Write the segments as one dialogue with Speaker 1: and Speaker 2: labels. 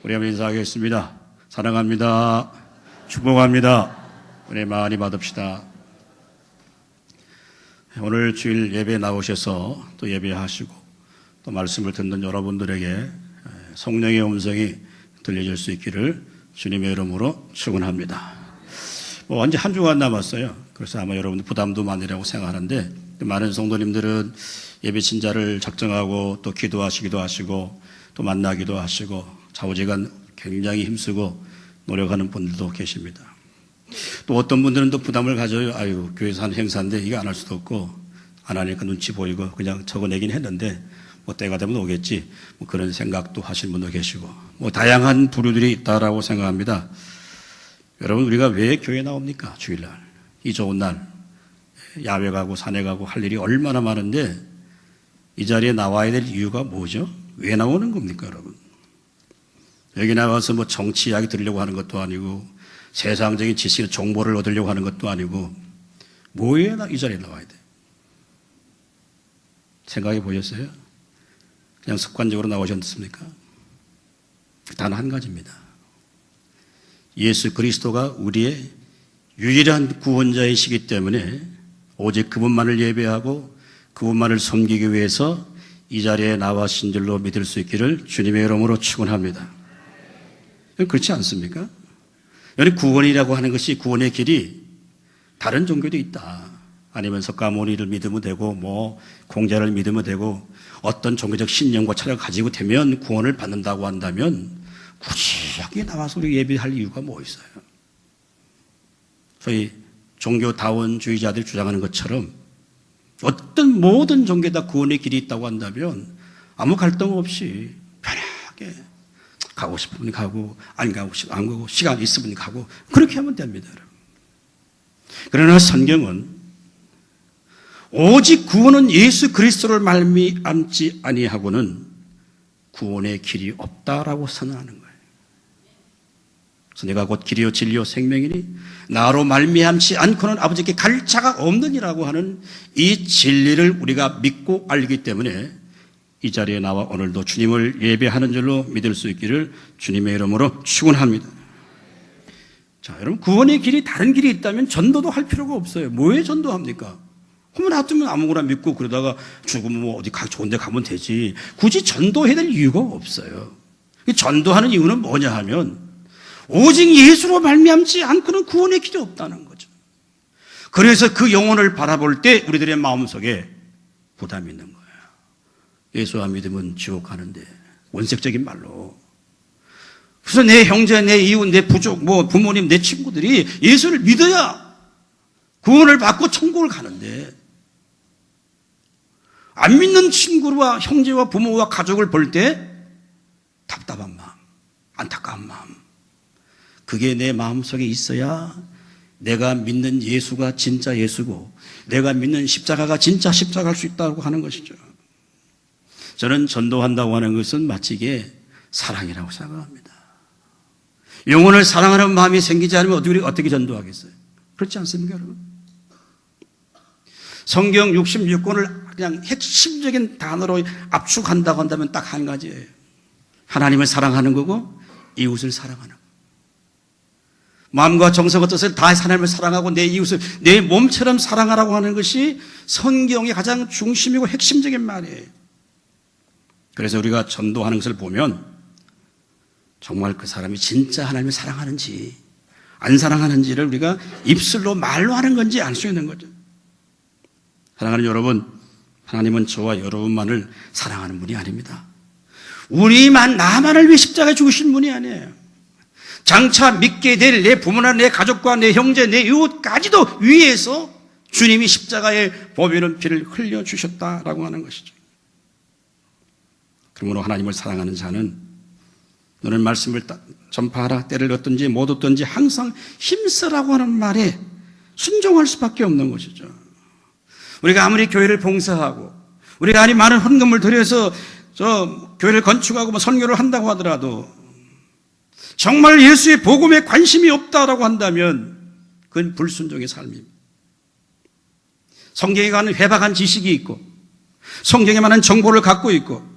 Speaker 1: 우리 한번 인사하겠습니다. 사랑합니다. 축복합니다. 은혜 많이 받읍시다. 오늘 주일 예배 나오셔서 또 예배하시고 또 말씀을 듣는 여러분들에게 성령의 음성이 들려질 수 있기를 주님의 이름으로 축원합니다. 언제 한 주간 남았어요. 그래서 아마 여러분들 부담도 많으라고 생각하는데 많은 성도님들은 예배 친자를 작정하고 또 기도하시기도 하시고 또 만나기도 하시고 좌우지간 굉장히 힘쓰고 노력하는 분들도 계십니다. 또 어떤 분들은 또 부담을 가져요. 아유, 교회에서 하는 행사인데 이거 안 할 수도 없고 안 하니까 눈치 보이고 그냥 적어내긴 했는데 뭐 때가 되면 오겠지 뭐 그런 생각도 하시는 분도 계시고 뭐 다양한 부류들이 있다라고 생각합니다. 여러분, 우리가 왜 교회에 나옵니까? 주일날 이 좋은 날 야외 가고 산에 가고 할 일이 얼마나 많은데 이 자리에 나와야 될 이유가 뭐죠? 왜 나오는 겁니까, 여러분? 여기 나와서 뭐 정치 이야기 들으려고 하는 것도 아니고 세상적인 지식, 정보를 얻으려고 하는 것도 아니고 뭐에 이 자리에 나와야 돼? 생각해 보셨어요? 그냥 습관적으로 나오셨습니까? 단 한 가지입니다. 예수 그리스도가 우리의 유일한 구원자이시기 때문에 오직 그분만을 예배하고 그분만을 섬기기 위해서 이 자리에 나와신 줄로 믿을 수 있기를 주님의 이름으로 축원합니다. 그렇지 않습니까? 여기 구원이라고 하는 것이 구원의 길이 다른 종교도 있다. 아니면 석가모니를 믿으면 되고 뭐 공자를 믿으면 되고 어떤 종교적 신념과 철학을 가지고 되면 구원을 받는다고 한다면 굳이 여기 나와서 우리 예배할 이유가 뭐 있어요? 소위 종교다원주의자들이 주장하는 것처럼 어떤 모든 종교에 다 구원의 길이 있다고 한다면 아무 갈등 없이 편하게 가고 싶으면 가고 안 가고 싶으면 안 가고 시간 있으면 가고 그렇게 하면 됩니다. 그러나 성경은 오직 구원은 예수 그리스도를 말미암지 아니하고는 구원의 길이 없다라고 선언하는 거예요. 그래서 내가 곧 길이요 진리요 생명이니 나로 말미암지 않고는 아버지께 갈 자가 없느니라고 하는 이 진리를 우리가 믿고 알기 때문에 이 자리에 나와 오늘도 주님을 예배하는 줄로 믿을 수 있기를 주님의 이름으로 축원합니다. 자, 여러분, 구원의 길이 다른 길이 있다면 전도도 할 필요가 없어요. 뭐에 전도합니까? 그러면 놔두면 아무거나 믿고 그러다가 죽으면 뭐 어디 좋은 데 가면 되지. 굳이 전도해야 될 이유가 없어요. 전도하는 이유는 뭐냐 하면 오직 예수로 말미암지 않고는 구원의 길이 없다는 거죠. 그래서 그 영혼을 바라볼 때 우리들의 마음속에 부담이 있는 거예요. 예수 안 믿으면 지옥 가는데, 원색적인 말로. 그래서 내 형제, 내 이웃, 내 부족, 뭐 부모님, 내 친구들이 예수를 믿어야 구원을 받고 천국을 가는데 안 믿는 친구와 형제와 부모와 가족을 볼 때 답답한 마음, 안타까운 마음, 그게 내 마음속에 있어야 내가 믿는 예수가 진짜 예수고 내가 믿는 십자가가 진짜 십자가일 수 있다고 하는 것이죠. 저는 전도한다고 하는 것은 마치 이게 사랑이라고 생각합니다. 영혼을 사랑하는 마음이 생기지 않으면 우리가 어떻게 전도하겠어요? 그렇지 않습니까, 여러분? 성경 66권을 그냥 핵심적인 단어로 압축한다고 한다면 딱 한 가지예요. 하나님을 사랑하는 거고 이웃을 사랑하는 거. 마음과 정성과 뜻을 다해 하나님을 사랑하고 내 이웃을 내 몸처럼 사랑하라고 하는 것이 성경의 가장 중심이고 핵심적인 말이에요. 그래서 우리가 전도하는 것을 보면 정말 그 사람이 진짜 하나님을 사랑하는지 안 사랑하는지를 우리가 입술로 말로 하는 건지 알 수 있는 거죠. 사랑하는 여러분, 하나님은 저와 여러분만을 사랑하는 분이 아닙니다. 우리만, 나만을 위해 십자가에 죽으신 분이 아니에요. 장차 믿게 될 내 부모나 내 가족과 내 형제, 내 이웃까지도 위해서 주님이 십자가에 보배로운 피를 흘려주셨다라고 하는 것이죠. 그러므로 하나님을 사랑하는 자는 너는 말씀을 전파하라, 때를 얻든지 못 얻든지 항상 힘쓰라고 하는 말에 순종할 수밖에 없는 것이죠. 우리가 아무리 교회를 봉사하고 우리가 아무리 많은 헌금을 들여서 교회를 건축하고 선교를 한다고 하더라도 정말 예수의 복음에 관심이 없다라고 한다면 그건 불순종의 삶입니다. 성경에 관한 회박한 지식이 있고 성경에 많은 정보를 갖고 있고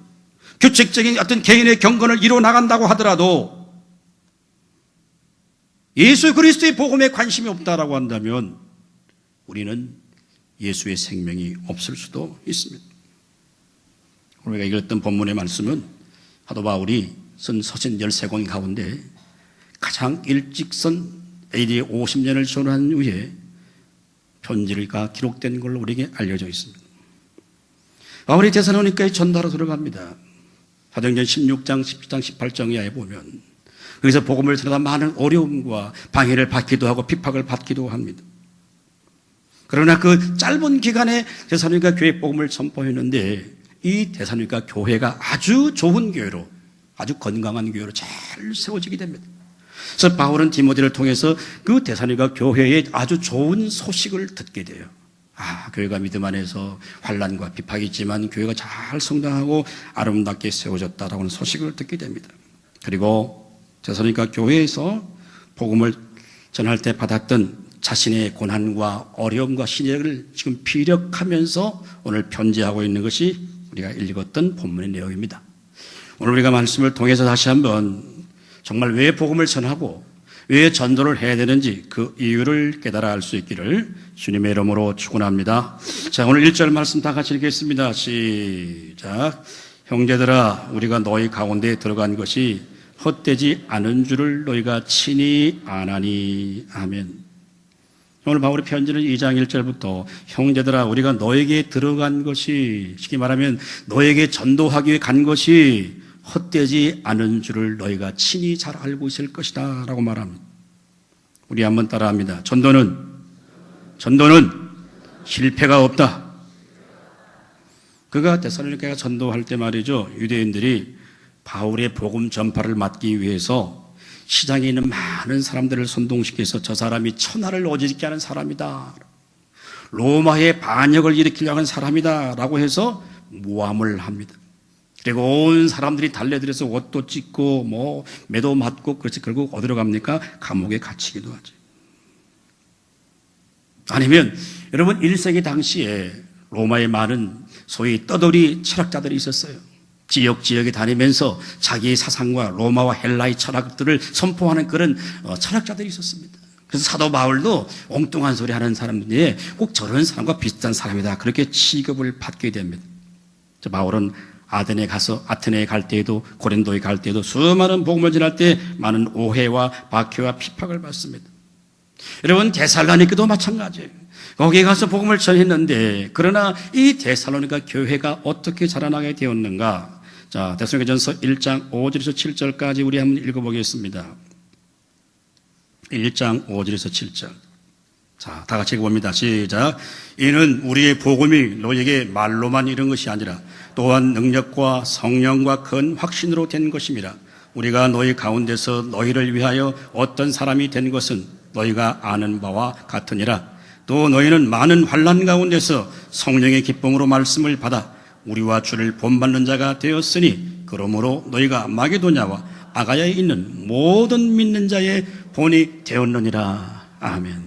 Speaker 1: 규칙적인 어떤 개인의 경건을 이루어 나간다고 하더라도 예수 그리스도의 복음에 관심이 없다라고 한다면 우리는 예수의 생명이 없을 수도 있습니다. 우리가 읽었던 본문의 말씀은 사도 바울이 쓴 서신 13권 가운데 가장 일찍 쓴 AD 50년을 전후한 후에 편지가 기록된 걸로 우리에게 알려져 있습니다. 바울이 데살로니가에 전도하러 들어갑니다. 사도행전 16장, 17장, 18장 이하에 보면 거기서 복음을 전하다 많은 어려움과 방해를 받기도 하고 핍박을 받기도 합니다. 그러나 그 짧은 기간에 데살로니가 교회 복음을 선포했는데 이 데살로니가 교회가 아주 좋은 교회로, 아주 건강한 교회로 잘 세워지게 됩니다. 그래서 바울은 디모데를 통해서 그 데살로니가 교회의 아주 좋은 소식을 듣게 돼요. 교회가 믿음 안에서 환난과 비박이 있지만 교회가 잘 성장하고 아름답게 세워졌다라고 하는 소식을 듣게 됩니다. 그리고 데살로니가 교회에서 복음을 전할 때 받았던 자신의 고난과 어려움과 시련을 지금 피력하면서 오늘 편지하고 있는 것이 우리가 읽었던 본문의 내용입니다. 오늘 우리가 말씀을 통해서 다시 한번 정말 왜 복음을 전하고 왜 전도를 해야 되는지 그 이유를 깨달아 알 수 있기를 주님의 이름으로 축원합니다. 자, 오늘 1절 말씀 다 같이 읽겠습니다. 시작. 형제들아, 우리가 너희 가운데 들어간 것이 헛되지 않은 줄을 너희가 친히 아나니. 아멘. 오늘 바울의 편지는 2장 1절부터 형제들아, 우리가 너에게 들어간 것이, 쉽게 말하면 너에게 전도하기 위해 간 것이 헛되지 않은 줄을 너희가 친히 잘 알고 있을 것이다 라고 말합니다. 우리 한번 따라합니다. 전도는 실패가 없다. 그가 데살로니가에 전도할 때 말이죠, 유대인들이 바울의 복음 전파를 막기 위해서 시장에 있는 많은 사람들을 선동시켜서 저 사람이 천하를 어지럽게 하는 사람이다, 로마의 반역을 일으키려고 하는 사람이다 라고 해서 모함을 합니다. 그리고 온 사람들이 달려들어서 옷도 찢고 매도 맞고, 그렇지, 결국 어디로 갑니까? 감옥에 갇히기도 하죠. 아니면 여러분, 1세기 당시에 로마에 많은 소위 떠돌이 철학자들이 있었어요. 지역에 다니면서 자기의 사상과 로마와 헬라의 철학들을 선포하는 그런 철학자들이 있었습니다. 그래서 사도 바울도 엉뚱한 소리 하는 사람들이 꼭 저런 사람과 비슷한 사람이다, 그렇게 취급을 받게 됩니다. 바울은 아테네에 갈 때에도, 고린도에 갈 때에도 수많은 복음을 전할 때 많은 오해와 박해와 핍박을 받습니다. 여러분, 데살로니가도 마찬가지예요. 거기에 가서 복음을 전했는데, 그러나 이 데살로니가 교회가 어떻게 자라나게 되었는가? 자, 데살로니가전서 1장 5절에서 7절까지 우리 한번 읽어보겠습니다. 1장 5절에서 7절. 자, 다 같이 읽어봅니다. 시작. 이는 우리의 복음이 너에게 말로만 이른 것이 아니라 또한 능력과 성령과 큰 확신으로 된 것임이라. 우리가 너희 가운데서 너희를 위하여 어떤 사람이 된 것은 너희가 아는 바와 같으니라. 또 너희는 많은 환난 가운데서 성령의 기쁨으로 말씀을 받아 우리와 주를 본받는 자가 되었으니, 그러므로 너희가 마게도냐와 아가야에 있는 모든 믿는 자의 본이 되었느니라. 아멘.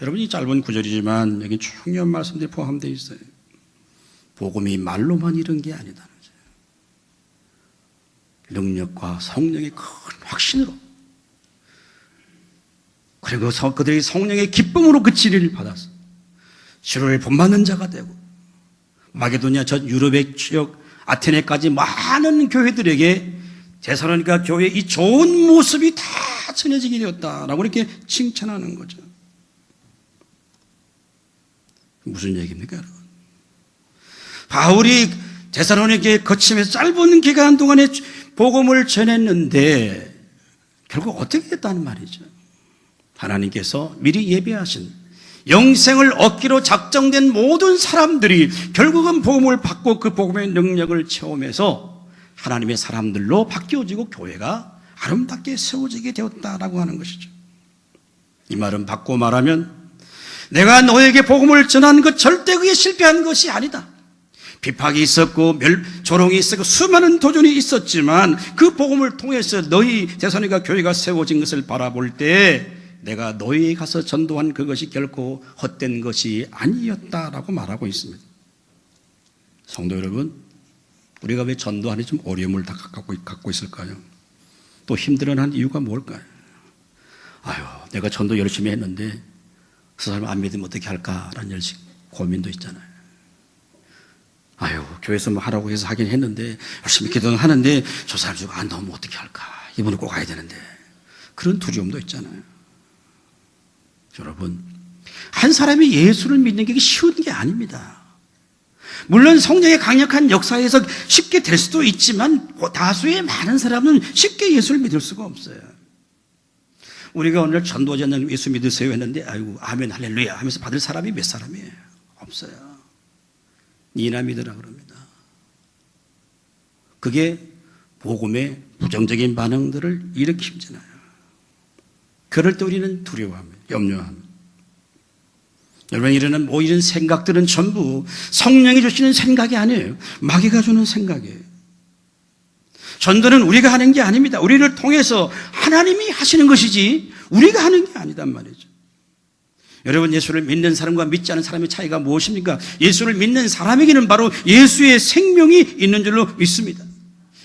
Speaker 1: 여러분, 이 짧은 구절이지만 여기 중요한 말씀들이 포함되어 있어요. 복음이 말로만 이른 게 아니다. 능력과 성령의 큰 확신으로, 그리고 그들이 성령의 기쁨으로 그 진리를 받아서 주를 본받는 자가 되고, 마게도냐 전 유럽의 지역 아테네까지 많은 교회들에게 데살로니가 교회의 이 좋은 모습이 다 전해지게 되었다라고 이렇게 칭찬하는 거죠. 무슨 얘기입니까, 여러분? 바울이 데살로니가에 거치면서 짧은 기간 동안에 복음을 전했는데 결국 어떻게 됐다는 말이죠. 하나님께서 미리 예비하신 영생을 얻기로 작정된 모든 사람들이 결국은 복음을 받고 그 복음의 능력을 체험해서 하나님의 사람들로 바뀌어지고 교회가 아름답게 세워지게 되었다라고 하는 것이죠. 이 말은 바꿔 말하면 내가 너에게 복음을 전한 것 절대 그게 실패한 것이 아니다. 비박이 있었고 조롱이 있었고 수많은 도전이 있었지만 그 복음을 통해서 너희 데살로니가 교회가 세워진 것을 바라볼 때 내가 너희에 가서 전도한 그것이 결코 헛된 것이 아니었다라고 말하고 있습니다. 성도 여러분, 우리가 왜 전도하니 좀 어려움을 다 갖고 있을까요? 또 힘들어하는 이유가 뭘까요? 아유, 내가 전도 열심히 했는데 그 사람 안 믿으면 어떻게 할까라는 고민도 있잖아요. 아유, 교회에서 뭐 하라고 해서 하긴 했는데 열심히 기도는 하는데 저 사람 좀 안 나오면 어떻게 할까? 이분은 꼭 가야 되는데. 그런 두려움도 있잖아요. 여러분, 한 사람이 예수를 믿는 게 쉬운 게 아닙니다. 물론 성령의 강력한 역사에서 쉽게 될 수도 있지만 다수의 많은 사람은 쉽게 예수를 믿을 수가 없어요. 우리가 오늘 전도자님 예수 믿으세요 했는데 아이고 아멘 할렐루야 하면서 받을 사람이 몇 사람이에요? 없어요. 니나 믿으라 그럽니다. 그게 복음의 부정적인 반응들을 일으키잖아요. 그럴 때 우리는 두려워합니다. 염려합니다. 여러분, 이런 생각들은 전부 성령이 주시는 생각이 아니에요. 마귀가 주는 생각이에요. 전도는 우리가 하는 게 아닙니다. 우리를 통해서 하나님이 하시는 것이지 우리가 하는 게 아니단 말이죠. 여러분, 예수를 믿는 사람과 믿지 않은 사람의 차이가 무엇입니까? 예수를 믿는 사람에게는 바로 예수의 생명이 있는 줄로 믿습니다.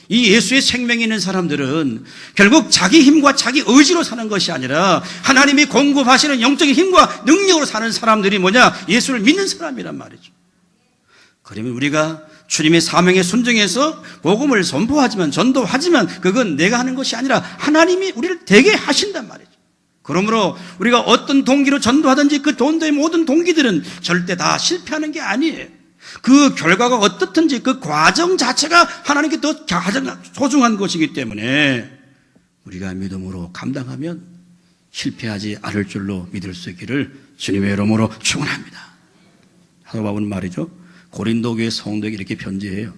Speaker 1: 이 예수의 생명이 있는 사람들은 결국 자기 힘과 자기 의지로 사는 것이 아니라 하나님이 공급하시는 영적인 힘과 능력으로 사는 사람들이 뭐냐? 예수를 믿는 사람이란 말이죠. 그러면 우리가 주님의 사명에 순종해서 복음을 선포하지만 전도하지만 그건 내가 하는 것이 아니라 하나님이 우리를 되게 하신단 말이죠. 그러므로 우리가 어떤 동기로 전도하든지 그 전도의 모든 동기들은 절대 다 실패하는 게 아니에요. 그 결과가 어떻든지 그 과정 자체가 하나님께 더 가장 소중한 것이기 때문에 우리가 믿음으로 감당하면 실패하지 않을 줄로 믿을 수 있기를 주님의 이름으로 축원합니다. 사도 바울은 말이죠. 고린도 교회 성도에게 이렇게 편지해요.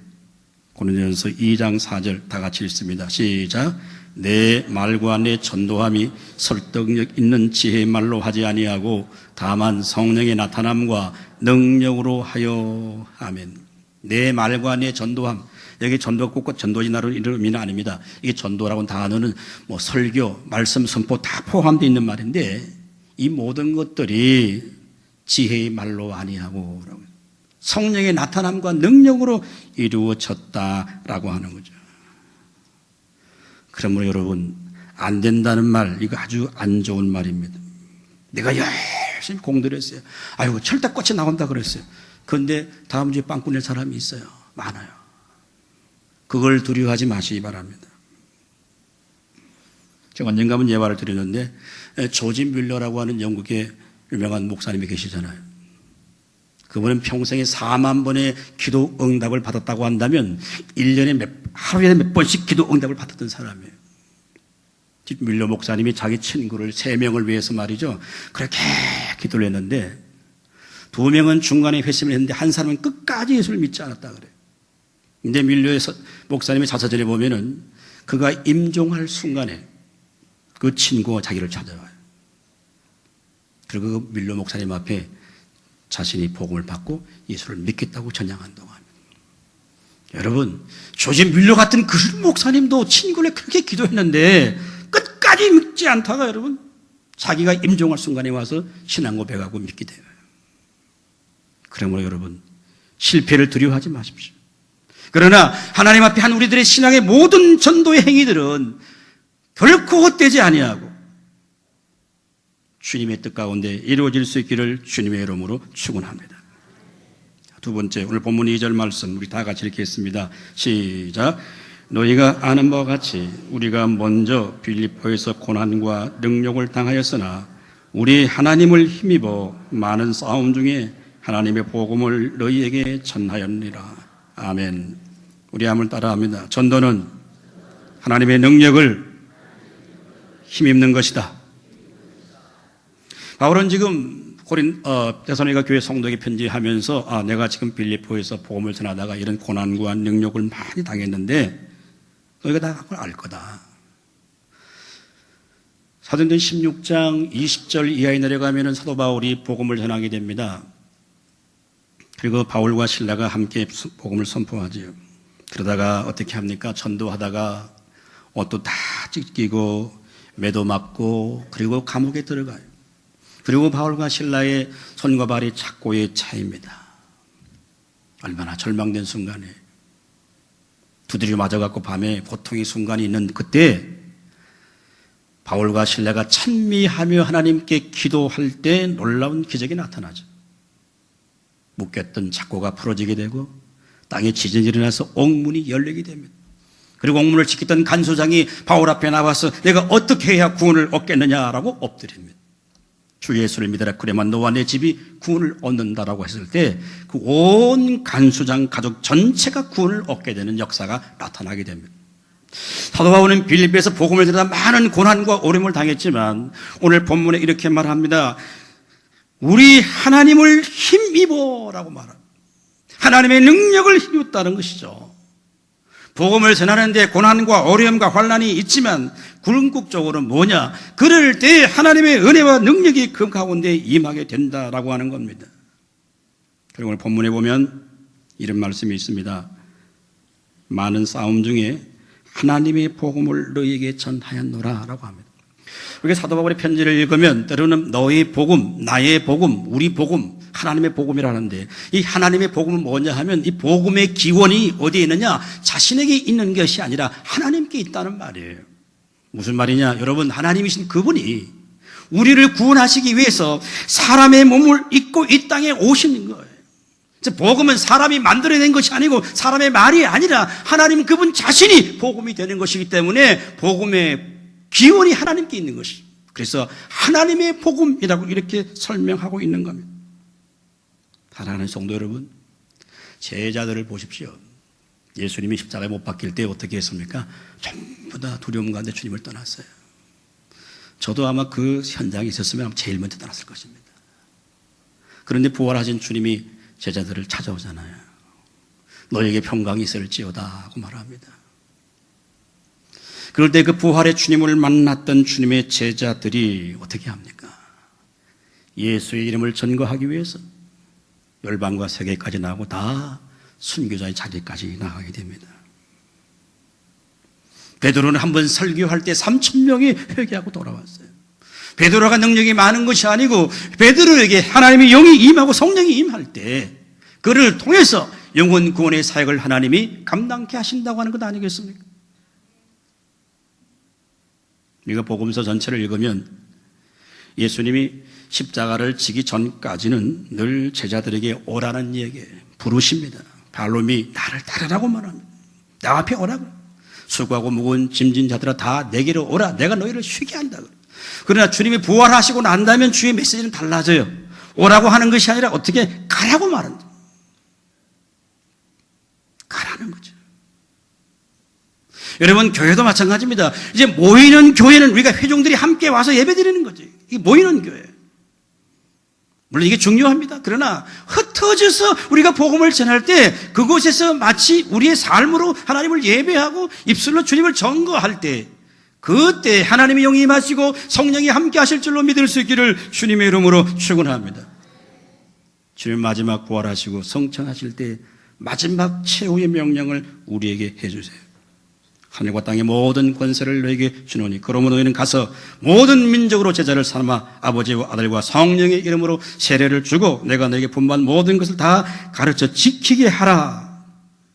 Speaker 1: 고린도전서 2장 4절 다 같이 읽습니다. 시작. 내 말과 내 전도함이 설득력 있는 지혜의 말로 하지 아니하고 다만 성령의 나타남과 능력으로 하여. 아멘. 내 말과 내 전도함. 여기 전도가 꼭 전도진화로 이런 의미는 아닙니다. 이게 전도라고 단어는 뭐 설교, 말씀, 선포 다 포함되어 있는 말인데 이 모든 것들이 지혜의 말로 아니하고 성령의 나타남과 능력으로 이루어졌다라고 하는 거죠. 그러므로 여러분, 안 된다는 말, 이거 아주 안 좋은 말입니다. 내가 열심히 공부를 했어요. 아이고, 철딱같이 나온다 그랬어요. 그런데 다음 주에 빵꾸 낼 사람이 있어요. 많아요. 그걸 두려워하지 마시기 바랍니다. 제가 언젠가 한번 예화를 드렸는데, 조지 뮬러라고 하는 영국의 유명한 목사님이 계시잖아요. 그분은 평생에 4만 번의 기도 응답을 받았다고 한다면 1년에 하루에 몇 번씩 기도 응답을 받았던 사람이에요. 밀러 목사님이 자기 친구를 3명을 위해서 말이죠. 그렇게 기도를 했는데 2명은 중간에 회심을 했는데 한 사람은 끝까지 예수를 믿지 않았다 그래요. 근데 밀러 목사님의 자서전에 보면은 그가 임종할 순간에 그 친구가 자기를 찾아와요. 그리고 그 밀러 목사님 앞에 자신이 복음을 받고 예수를 믿겠다고 전향한다고 합니다. 여러분, 조지 뮬러 같은 그 목사님도 친구를 그렇게 기도했는데 끝까지 믿지 않다가 여러분 자기가 임종할 순간에 와서 신앙 고백하고 믿게 돼요. 그러므로 여러분, 실패를 두려워하지 마십시오. 그러나 하나님 앞에 한 우리들의 신앙의 모든 전도의 행위들은 결코 헛되지 아니하고 주님의 뜻 가운데 이루어질 수 있기를 주님의 이름으로 축원합니다. 두 번째, 오늘 본문 2절 말씀 우리 다 같이 읽겠습니다. 시작. 너희가 아는 바와 같이 우리가 먼저 빌립보에서 고난과 능욕을 당하였으나 우리 하나님을 힘입어 많은 싸움 중에 하나님의 복음을 너희에게 전하였느니라. 아멘. 우리 한번 따라합니다. 전도는 하나님의 능력을 힘입는 것이다. 바울은 지금 데살로니가 교회 성도에게 편지하면서 내가 지금 빌립보에서 복음을 전하다가 이런 고난과 능력을 많이 당했는데 너희가 다 그걸 알 거다. 사도행전 16장 20절 이하에 내려가면 사도 바울이 복음을 전하게 됩니다. 그리고 바울과 실라가 함께 복음을 선포하지요. 그러다가 어떻게 합니까? 전도하다가 옷도 다 찢기고 매도 맞고 그리고 감옥에 들어가요. 그리고 바울과 실라의 손과 발이 착고에 차입니다. 얼마나 절망된 순간에 두드려 맞아갖고 밤에 고통의 순간이 있는 그때 바울과 실라가 찬미하며 하나님께 기도할 때 놀라운 기적이 나타나죠. 묶였던 착고가 풀어지게 되고 땅에 지진이 일어나서 옥문이 열리게 됩니다. 그리고 옥문을 지키던 간수장이 바울 앞에 나와서 내가 어떻게 해야 구원을 얻겠느냐라고 엎드립니다. 주 예수를 믿으라 그래만 너와 내 집이 구원을 얻는다라고 했을 때 그 온 간수장 가족 전체가 구원을 얻게 되는 역사가 나타나게 됩니다. 사도 바울은 빌립보에서 복음을 들으다 많은 고난과 어려움을 당했지만 오늘 본문에 이렇게 말합니다. 우리 하나님을 힘입어라고 말합니다. 하나님의 능력을 힘입었다는 것이죠. 복음을 전하는데 고난과 어려움과 환난이 있지만 궁극적으로 뭐냐? 그럴 때 하나님의 은혜와 능력이 그 가운데 임하게 된다라고 하는 겁니다. 그리고 오늘 본문에 보면 이런 말씀이 있습니다. 많은 싸움 중에 하나님의 복음을 너희에게 전하였노라 라고 합니다. 우리가 사도 바울의 편지를 읽으면 때로는 너의 복음, 나의 복음, 우리 복음, 하나님의 복음이라는데 이 하나님의 복음은 뭐냐 하면 이 복음의 기원이 어디에 있느냐? 자신에게 있는 것이 아니라 하나님께 있다는 말이에요. 무슨 말이냐? 여러분, 하나님이신 그분이 우리를 구원하시기 위해서 사람의 몸을 입고 이 땅에 오시는 거예요. 복음은 사람이 만들어낸 것이 아니고 사람의 말이 아니라 하나님 그분 자신이 복음이 되는 것이기 때문에 복음의 기원이 하나님께 있는 것이죠. 그래서 하나님의 복음이라고 이렇게 설명하고 있는 겁니다. 사랑하는 성도 여러분, 제자들을 보십시오. 예수님이 십자가에 못 박힐 때 어떻게 했습니까? 전부 다 두려움 가운데 주님을 떠났어요. 저도 아마 그 현장에 있었으면 제일 먼저 떠났을 것입니다. 그런데 부활하신 주님이 제자들을 찾아오잖아요. 너에게 평강이 있을지어다 하고 말합니다. 그럴 때 그 부활의 주님을 만났던 주님의 제자들이 어떻게 합니까? 예수의 이름을 전거하기 위해서 열방과 세계까지 나가고 다 순교자의 자리까지 나가게 됩니다. 베드로는 한번 설교할 때 3,000명이 회개하고 돌아왔어요. 베드로가 능력이 많은 것이 아니고 베드로에게 하나님의 영이 임하고 성령이 임할 때 그를 통해서 영혼 구원의 사역을 하나님이 감당케 하신다고 하는 것 아니겠습니까? 우리가 복음서 전체를 읽으면 예수님이 십자가를 지기 전까지는 늘 제자들에게 오라는 얘기에 부르십니다. 발롬이 나를 따르라고 말합니다. 나 앞에 오라고. 수고하고 무거운 짐진 자들아 다 내게로 오라. 내가 너희를 쉬게 한다. 그러나 주님이 부활하시고 난다면 주의 메시지는 달라져요. 오라고 하는 것이 아니라 어떻게 가라고 말한다. 가라는 거죠. 여러분, 교회도 마찬가지입니다. 이제 모이는 교회는 우리가 회중들이 함께 와서 예배드리는 거죠. 이게 모이는 교회. 물론 이게 중요합니다. 그러나 흩어져서 우리가 복음을 전할 때 그곳에서 마치 우리의 삶으로 하나님을 예배하고 입술로 주님을 전거할 때 그때 하나님의 영이 임하시고 성령이 함께 하실 줄로 믿을 수 있기를 주님의 이름으로 축원합니다. 주님 마지막 부활하시고 성천하실 때 마지막 최후의 명령을 우리에게 해주세요. 하늘과 땅의 모든 권세를 너에게 주노니 그러므로 너희는 가서 모든 민족으로 제자를 삼아 아버지와 아들과 성령의 이름으로 세례를 주고 내가 너에게 분부한 모든 것을 다 가르쳐 지키게 하라.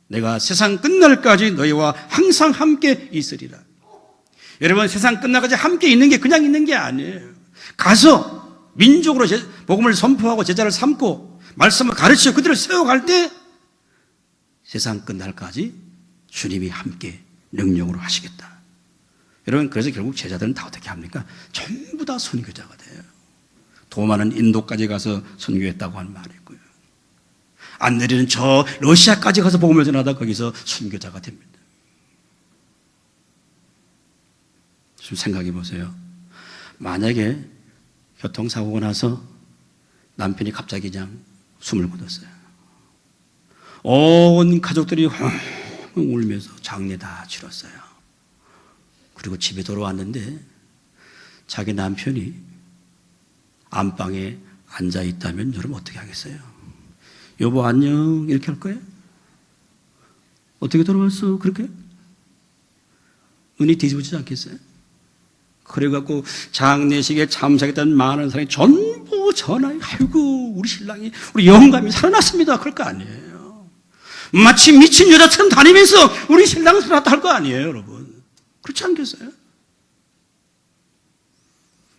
Speaker 1: 내가 세상 끝날까지 너희와 항상 함께 있으리라. 여러분, 세상 끝날까지 함께 있는 게 그냥 있는 게 아니에요. 가서 민족으로 복음을 선포하고 제자를 삼고 말씀을 가르쳐 그들을 세워갈 때 세상 끝날까지 주님이 함께 능력으로 하시겠다. 여러분, 그래서 결국 제자들은 다 어떻게 합니까? 전부 다 선교자가 돼요. 도마는 인도까지 가서 선교했다고 하는 말이 있고요. 안내리는 저 러시아까지 가서 복음을 전하다 거기서 선교자가 됩니다. 좀 생각해 보세요. 만약에 교통사고가 나서 남편이 갑자기 그냥 숨을 거뒀어요. 온 가족들이 울면서 장례 다 치렀어요. 그리고 집에 돌아왔는데 자기 남편이 안방에 앉아 있다면 여러분 어떻게 하겠어요? 여보 안녕 이렇게 할 거예요? 어떻게 돌아왔어? 그렇게? 눈이 뒤집어지지 않겠어요? 그래갖고 장례식에 참석했던 많은 사람이 전부 전화해. 아이고 우리 신랑이 우리 영감이 살아났습니다. 그럴 거 아니에요. 마치 미친 여자처럼 다니면서 우리 신랑은 살아났다 할 거 아니에요, 여러분. 그렇지 않겠어요?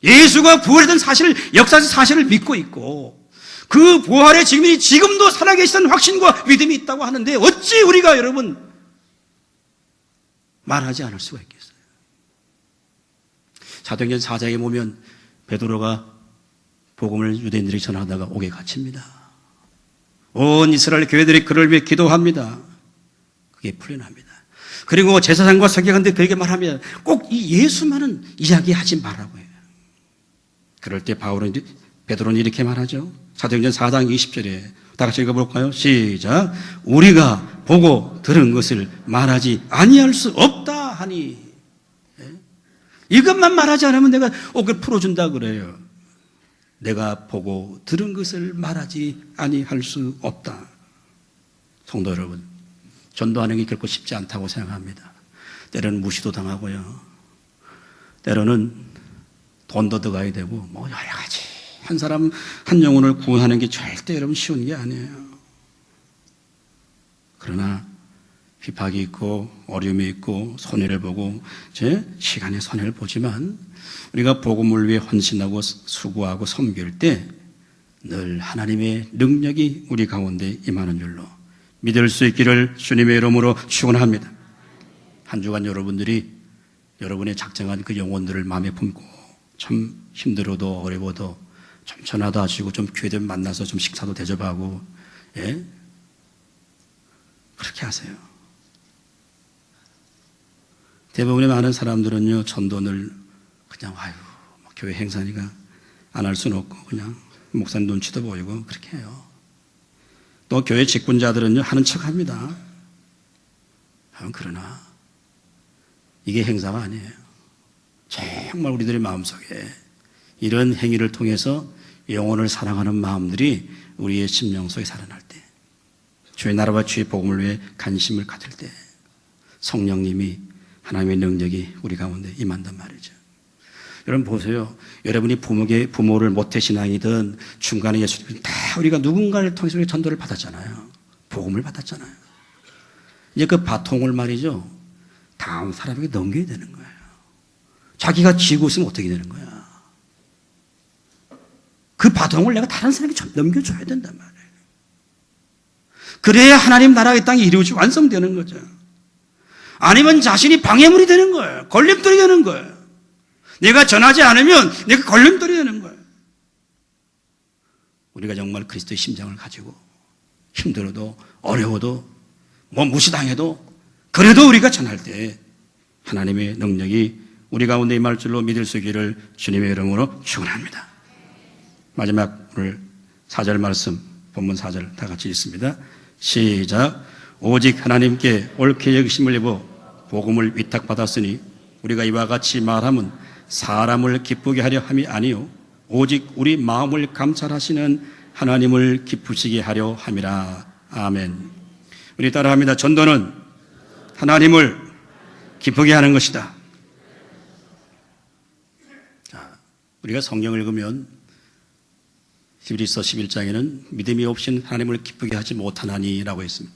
Speaker 1: 예수가 부활했던 사실을, 역사적 사실을 믿고 있고 그 부활의 증인이 지금도 살아계시다는 확신과 믿음이 있다고 하는데 어찌 우리가 여러분 말하지 않을 수가 있겠어요? 사도행전 4장에 보면 베드로가 복음을 유대인들이 전하다가 옥에 갇힙니다. 온 이스라엘 교회들이 그를 위해 기도합니다. 그게 풀려납니다. 그리고 제사장과 서기관들이 그에게 말하면 꼭 이 예수만은 이야기하지 말라고 해요. 그럴 때 베드로는 이렇게 말하죠. 사도행전 4장 20절에 다 같이 읽어볼까요? 시작. 우리가 보고 들은 것을 말하지 아니할 수 없다 하니. 이것만 말하지 않으면 내가 옥을 풀어준다 그래요. 내가 보고 들은 것을 말하지 아니할 수 없다. 성도 여러분, 전도하는 게 결코 쉽지 않다고 생각합니다. 때로는 무시도 당하고요. 때로는 돈도 들어가야 되고 뭐 여러 가지. 한 사람 한 영혼을 구원하는 게 절대 여러분 쉬운 게 아니에요. 그러나 핍박이 있고 어려움이 있고 손해를 보고 시간의 손해를 보지만 우리가 복음을 위해 헌신하고 수고하고 섬길 때 늘 하나님의 능력이 우리 가운데 임하는 줄로 믿을 수 있기를 주님의 이름으로 축원합니다. 한 주간 여러분들이 여러분의 작정한 그 영혼들을 마음에 품고 참 힘들어도 어려워도 좀 전화도 하시고 좀 교회들 만나서 좀 식사도 대접하고 그렇게 하세요. 대부분의 많은 사람들은요, 전도를 그냥 교회 행사니까 안 할 수는 없고 그냥 목사님 눈치도 보이고 그렇게 해요. 또 교회 직분자들은요, 하는 척 합니다. 그러나 이게 행사가 아니에요. 정말 우리들의 마음속에 이런 행위를 통해서 영혼을 사랑하는 마음들이 우리의 심령 속에 살아날 때, 주의 나라와 주의 복음을 위해 관심을 가질 때 성령님이 하나님의 능력이 우리 가운데 임한단 말이죠. 여러분 보세요. 여러분이 부모를 모태신앙이든 중간에 예수님 다 우리가 누군가를 통해서 우리 전도를 받았잖아요. 복음을 받았잖아요. 이제 그 바통을 말이죠, 다음 사람에게 넘겨야 되는 거예요. 자기가 쥐고 있으면 어떻게 되는 거야? 그 바통을 내가 다른 사람에게 넘겨줘야 된단 말이에요. 그래야 하나님 나라의 땅이 이루어지고 완성되는 거죠. 아니면 자신이 방해물이 되는 거예요. 걸림돌이 되는 거예요. 내가 전하지 않으면 내가 걸림돌이 되는 거예요. 우리가 정말 그리스도의 심장을 가지고 힘들어도 어려워도 뭐 무시당해도 그래도 우리가 전할 때 하나님의 능력이 우리 가운데 임할 줄로 믿을 수 있기를 주님의 이름으로 축원합니다. 마지막 오늘 4절 말씀, 본문 4절 다 같이 읽습니다. 시작. 오직 하나님께 옳게 여기심을 입어 복음을 위탁받았으니 우리가 이와 같이 말함은 사람을 기쁘게 하려 함이 아니요 오직 우리 마음을 감찰하시는 하나님을 기쁘시게 하려 함이라. 아멘. 우리 따라합니다. 전도는 하나님을 기쁘게 하는 것이다. 우리가 성경을 읽으면 히브리서 11장에는 믿음이 없이는 하나님을 기쁘게 하지 못하나니라고 했습니다.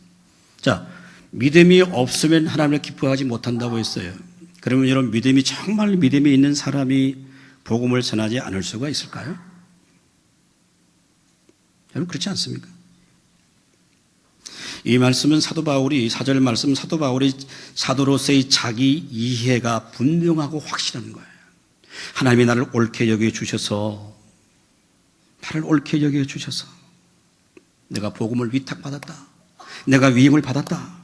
Speaker 1: 자, 믿음이 없으면 하나님을 기뻐하지 못한다고 했어요. 그러면 여러분, 정말 믿음이 있는 사람이 복음을 전하지 않을 수가 있을까요? 여러분, 그렇지 않습니까? 이 말씀은 사도 바울이, 4절 말씀은 사도 바울이 사도로서의 자기 이해가 분명하고 확실한 거예요. 하나님이 나를 옳게 여겨주셔서 내가 복음을 위탁받았다. 내가 위임을 받았다.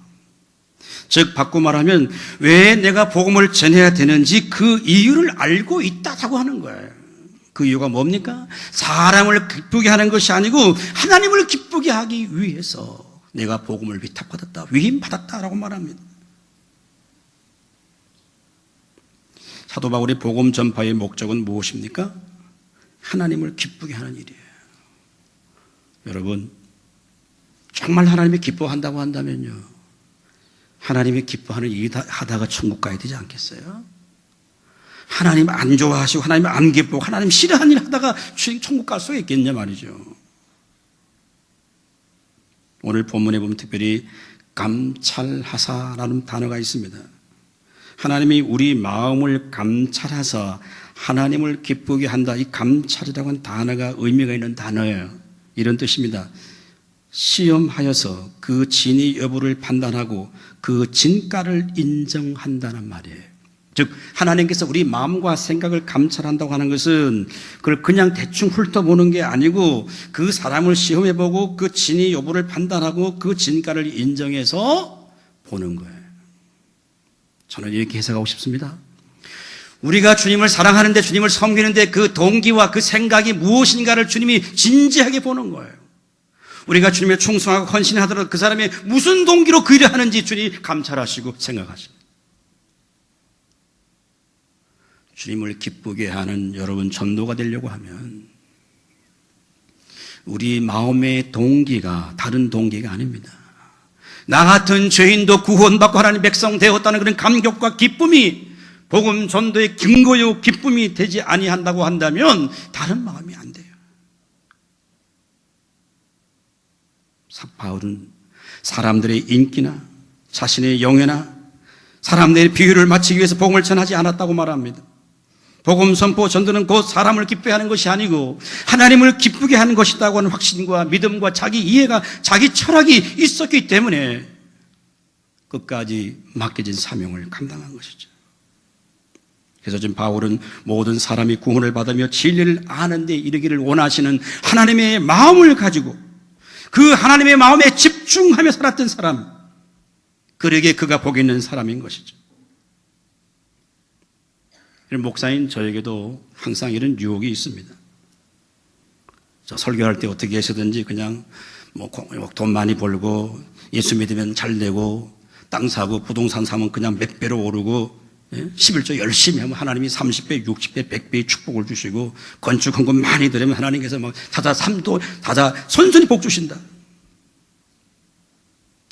Speaker 1: 즉 바꿔 말하면 왜 내가 복음을 전해야 되는지 그 이유를 알고 있다고 하는 거예요. 그 이유가 뭡니까? 사람을 기쁘게 하는 것이 아니고 하나님을 기쁘게 하기 위해서 내가 복음을 위탁받았다, 위임받았다라고 말합니다. 사도 바울의 복음 전파의 목적은 무엇입니까? 하나님을 기쁘게 하는 일이에요. 여러분, 정말 하나님이 기뻐한다고 한다면요, 하나님이 기뻐하는 일 하다가 천국 가야 되지 않겠어요? 하나님 안 좋아하시고 하나님 안 기뻐하고 하나님 싫어하는 일 하다가 천국 갈 수가 있겠냐 말이죠. 오늘 본문에 보면 특별히 감찰하사라는 단어가 있습니다. 하나님이 우리 마음을 감찰하사 하나님을 기쁘게 한다. 이 감찰이라고 하는 단어가 의미가 있는 단어예요. 이런 뜻입니다. 시험하여서 그 진위 여부를 판단하고 그 진가를 인정한다는 말이에요. 즉 하나님께서 우리 마음과 생각을 감찰한다고 하는 것은 그걸 그냥 대충 훑어보는 게 아니고 그 사람을 시험해보고 그 진위 여부를 판단하고 그 진가를 인정해서 보는 거예요. 저는 이렇게 해석하고 싶습니다. 우리가 주님을 사랑하는데, 주님을 섬기는데 그 동기와 그 생각이 무엇인가를 주님이 진지하게 보는 거예요. 우리가 주님에 충성하고 헌신하더라도 그 사람이 무슨 동기로 그 일을 하는지 주님이 감찰하시고 생각하십니다. 주님을 기쁘게 하는 여러분 전도가 되려고 하면 우리 마음의 동기가 다른 동기가 아닙니다. 나 같은 죄인도 구원받고 하나님 백성 되었다는 그런 감격과 기쁨이 복음 전도의 근거요 기쁨이 되지 아니한다고 한다면 다른 마음이 안 돼요. 바울은 사람들의 인기나 자신의 영예나 사람들의 비유를 맞추기 위해서 복음을 전하지 않았다고 말합니다. 복음 선포 전도는 곧 사람을 기쁘게 하는 것이 아니고 하나님을 기쁘게 하는 것이라고 하는 확신과 믿음과 자기 이해가, 자기 철학이 있었기 때문에 끝까지 맡겨진 사명을 감당한 것이죠. 그래서 지금 바울은 모든 사람이 구원을 받으며 진리를 아는 데 이르기를 원하시는 하나님의 마음을 가지고 그 하나님의 마음에 집중하며 살았던 사람, 그에게 그가 복이 있는 사람인 것이죠. 목사인 저에게도 항상 이런 유혹이 있습니다. 저 설교할 때 어떻게 해서든지 그냥 돈 많이 벌고 예수 믿으면 잘 되고 땅 사고 부동산 사면 그냥 몇 배로 오르고 11조 열심히 하면 하나님이 30배, 60배, 100배의 축복을 주시고 건축한 것 많이 들으면 하나님께서 막 다자 손손히 복 주신다.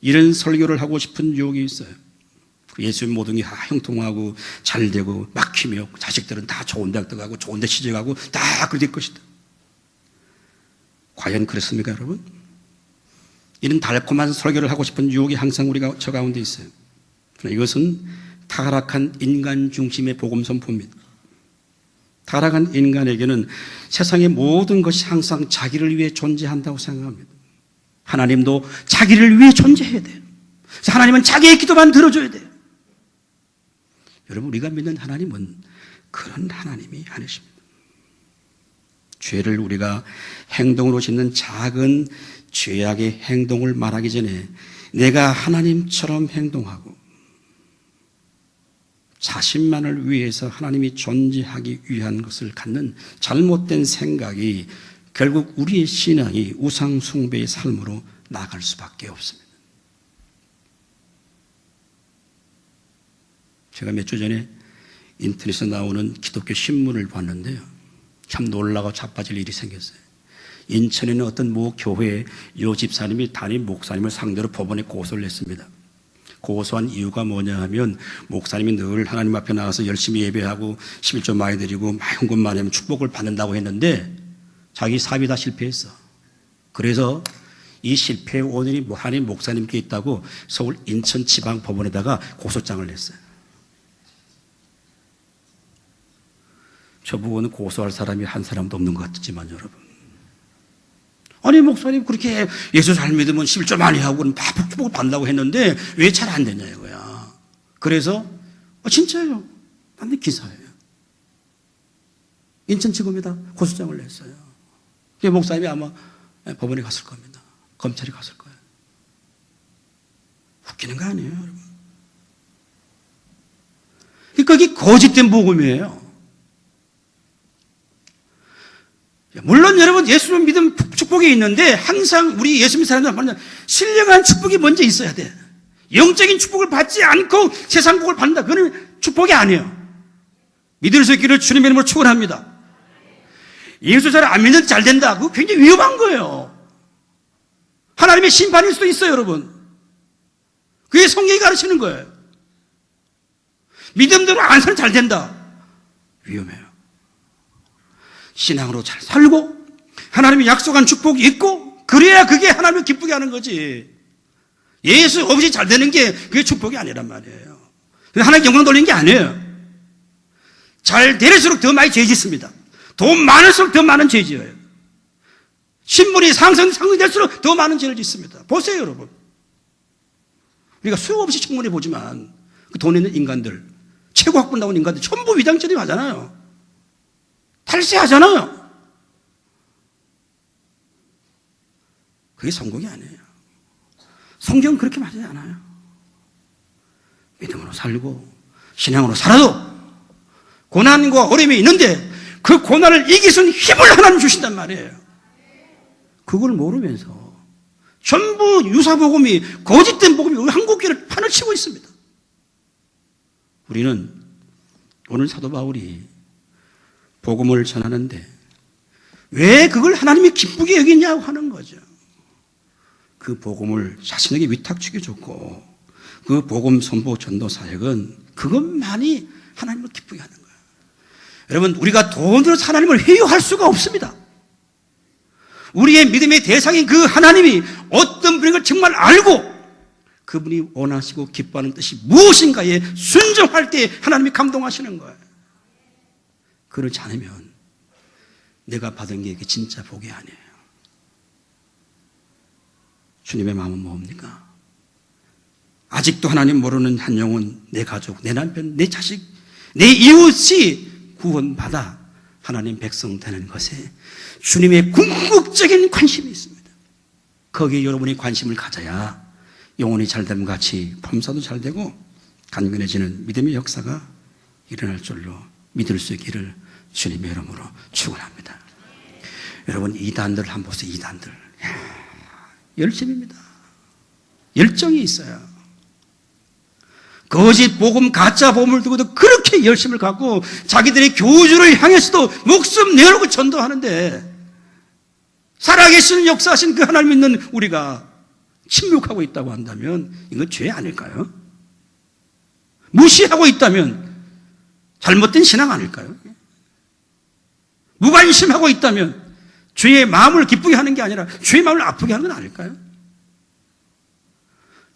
Speaker 1: 이런 설교를 하고 싶은 유혹이 있어요. 예수님 모든 게 다 형통하고 잘 되고 막히며 자식들은 다 좋은 대학 들어가고 좋은 데 취직하고 다 그렇게 될 것이다. 과연 그렇습니까, 여러분? 이런 달콤한 설교를 하고 싶은 유혹이 항상 우리가 저 가운데 있어요. 이것은 타락한 인간 중심의 복음 선포입니다. 타락한 인간에게는 세상의 모든 것이 항상 자기를 위해 존재한다고 생각합니다. 하나님도 자기를 위해 존재해야 돼요. 그래서 하나님은 자기의 기도만 들어줘야 돼요. 여러분, 우리가 믿는 하나님은 그런 하나님이 아니십니다. 죄를 우리가 행동으로 짓는 작은 죄악의 행동을 말하기 전에 내가 하나님처럼 행동하고 자신만을 위해서 하나님이 존재하기 위한 것을 갖는 잘못된 생각이 결국 우리의 신앙이 우상 숭배의 삶으로 나아갈 수밖에 없습니다. 제가 몇 주 전에 인터넷에 나오는 기독교 신문을 봤는데요, 참 놀라고 자빠질 일이 생겼어요. 인천에 있는 어떤 모 교회의 요 집사님이 담임 목사님을 상대로 법원에 고소를 했습니다. 고소한 이유가 뭐냐 하면 목사님이 늘 하나님 앞에 나가서 열심히 예배하고 11조 많이 드리고 헌금 많이 하면 축복을 받는다고 했는데 자기 사업이 다 실패했어. 그래서 이 실패의 원인이 하나님 목사님께 있다고 서울 인천지방법원에다가 고소장을 냈어요. 저보고는 고소할 사람이 한 사람도 없는 것 같지만 여러분, 아니 목사님 그렇게 예수 잘 믿으면 11조 많이 하고 다 축복을 받는다고 했는데 왜 잘 안 되냐 이거야. 그래서 진짜예요. 맞는 기사예요. 인천지검에다 고소장을 냈어요. 목사님이 아마 법원에 갔을 겁니다. 검찰이 갔을 거예요. 웃기는 거 아니에요, 여러분. 그러니까 이게 거짓된 복음이에요. 물론 여러분 예수를 믿으면 축복이 있는데 항상 우리 예수 믿는 사람들은 신령한 축복이 먼저 있어야 돼. 영적인 축복을 받지 않고 세상 복을 받는다. 그건 축복이 아니에요. 믿을 수 있기를 주님의 이름으로 축원합니다. 예수 잘 안 믿는 잘 된다. 그거 굉장히 위험한 거예요. 하나님의 심판일 수도 있어요, 여러분. 그게 성경이 가르치는 거예요. 믿음대로 안 살면 잘 된다. 위험해요. 신앙으로 잘 살고 하나님이 약속한 축복이 있고 그래야 그게 하나님을 기쁘게 하는 거지. 예수 없이 잘 되는 게 그게 축복이 아니란 말이에요. 하나님 영광 돌리는 게 아니에요.
Speaker 2: 잘 될수록 더 많이 죄 짓습니다. 돈 많을수록 더 많은 죄 지어요. 신분이 상승될수록 더 많은 죄를 짓습니다. 보세요, 여러분. 우리가 수없이 청문해 보지만 그 돈에 있는 인간들, 최고 학번 나온 인간들 전부 위장죄를 하잖아요. 탈세하잖아요. 그게 성공이 아니에요. 성경은 그렇게 말하지 않아요. 믿음으로 살고 신앙으로 살아도 고난과 어려움이 있는데 그 고난을 이길 수 있는 힘을 하나님 주신단 말이에요. 그걸 모르면서 전부 유사복음이 거짓된 복음이 우리 한국교회를 판을 치고 있습니다. 우리는 오늘 사도 바울이 복음을 전하는데 왜 그걸 하나님이 기쁘게 여기냐고 하는 거죠. 그 복음을 자신에게 위탁주게 줬고 그 복음 선포 전도 사역은 그것만이 하나님을 기쁘게 하는 거예요. 여러분, 우리가 돈으로 하나님을 회유할 수가 없습니다. 우리의 믿음의 대상인 그 하나님이 어떤 분인 걸 정말 알고 그분이 원하시고 기뻐하는 뜻이 무엇인가에 순종할 때 하나님이 감동하시는 거예요. 그렇지 않으면 내가 받은 게 진짜 복이 아니에요. 주님의 마음은 뭡니까? 아직도 하나님 모르는 한 영혼, 내 가족, 내 남편, 내 자식, 내 이웃이 구원받아 하나님 백성 되는 것에 주님의 궁극적인 관심이 있습니다. 거기에 여러분이 관심을 가져야 영혼이 잘됨 같이 범사도 잘 되고 간근해지는 믿음의 역사가 일어날 줄로 믿을 수 있기를 주님의 이름으로 축원합니다. 여러분, 이단들 한번 보세요. 이단들 열심입니다. 열정이 있어요. 거짓 복음, 가짜 복음을 두고도 그렇게 열심을 갖고 자기들의 교주를 향해서도 목숨 내놓고 전도하는데 살아계신 역사하신 그 하나님 믿는 우리가 침묵하고 있다고 한다면 이건 죄 아닐까요? 무시하고 있다면 잘못된 신앙 아닐까요? 무관심하고 있다면 주의 마음을 기쁘게 하는 게 아니라 주의 마음을 아프게 하는 건 아닐까요?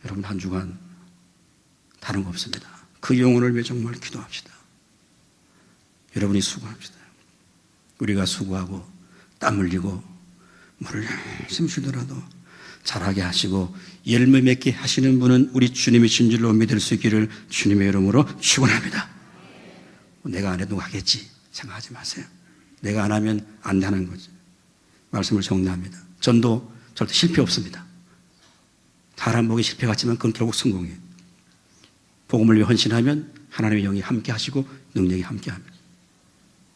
Speaker 2: 여러분, 한 주간 다른 거 없습니다. 그 영혼을 위해 정말 기도합시다. 여러분이 수고합시다. 우리가 수고하고 땀 흘리고 물을 열심히 쉬더라도 잘하게 하시고 열매 맺게 하시는 분은 우리 주님이신 줄로 믿을 수 있기를 주님의 이름으로 축원합니다. 내가 안 해도 하겠지 생각하지 마세요. 내가 안 하면 안 하는 거죠. 말씀을 정리합니다. 전도 절대 실패 없습니다. 사람 보기 실패 같지만 그건 결국 성공이에요. 복음을 위해 헌신하면 하나님의 영이 함께 하시고 능력이 함께 합니다.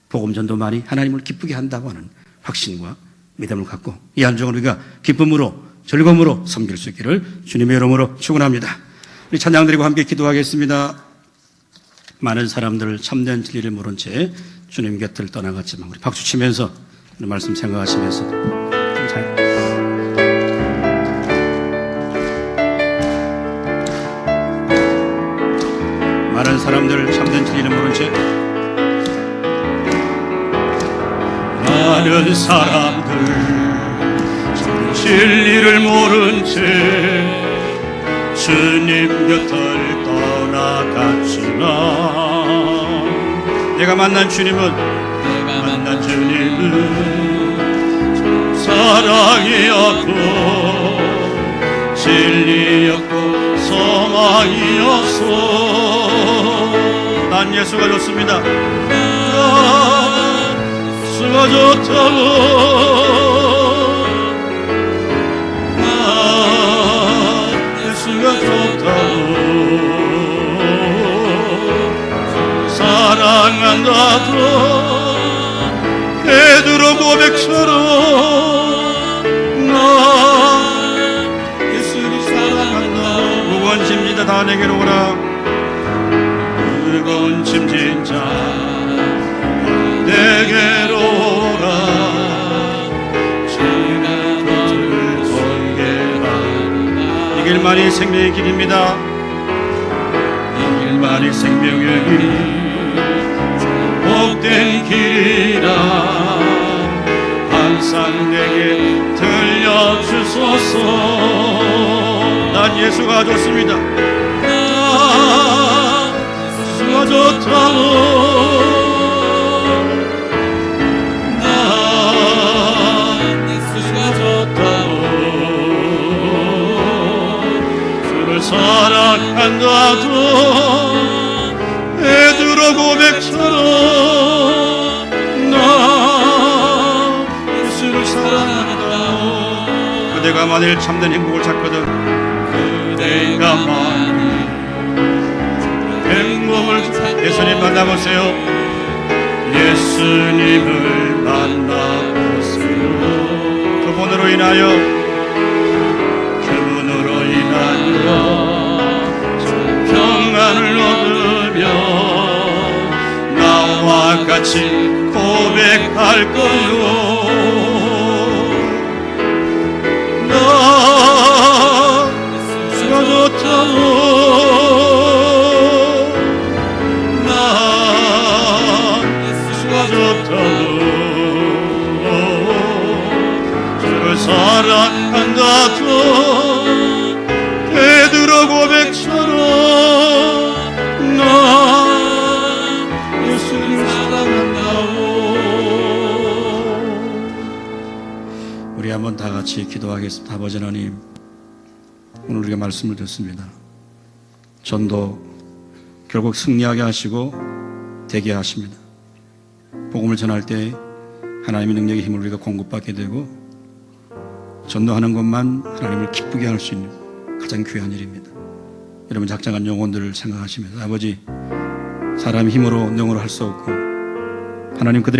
Speaker 2: 복음 전도만이 하나님을 기쁘게 한다고 하는 확신과 믿음을 갖고 이 한정을 우리가 기쁨으로 즐거움으로 섬길 수 있기를 주님의 이름으로 축원합니다. 우리 찬양 드리고 함께 기도하겠습니다. 많은 사람들 참된 진리를 모른 채 주님 곁을 떠나갔지만 우리 박수 치면서 말씀 생각하시면서 많은 사람들 참된 진리를 모른 채 많은 사람들 진리를 모른 채 주님 곁을 떠나갔지만 내가 만난 주님은 사랑이었고 진리였고 소망이었소. 난 예수가 좋습니다. 예수가 좋다고 예수가 좋다고 사랑한다고 베드로 고백처럼 나 예수를 사랑한다. 무거운 짐지다 다 내게로 오라. 무거운 짐진 자 내게로 오라. 제가 너를 건개하리라. 이 길만이 생명의 길입니다. 이 길만이 생명의 길 복된 길이라. 항상 내게 들려주소서. 난 예수가 좋습니다. 예수가 좋다고
Speaker 1: 그대가만일 참된 행복을 찾거든 그대가만일 행복을 예수님 만나보세요. 예수님을 만나보세요. 그분으로 인하여 평안을 얻으며 나와 같이 고백할 거요. 나 예수가 좋다고 나 예수가 좋다고 주를 사랑한다고 베드로 고백처럼 나 예수를 사랑한다고. 우리 한번 다 같이 기도하겠습니다. 아버지 하나님, 오늘 우리가 말씀을 듣습니다. 전도 결국 승리하게 하시고 되게 하십니다. 복음을 전할 때 하나님의 능력의 힘을 우리가 공급받게 되고 전도하는 것만 하나님을 기쁘게 할 수 있는 가장 귀한 일입니다. 여러분 작정한 영혼들을 생각하시면서 아버지, 사람의 힘으로 능으로 할 수 없고 하나님 그들의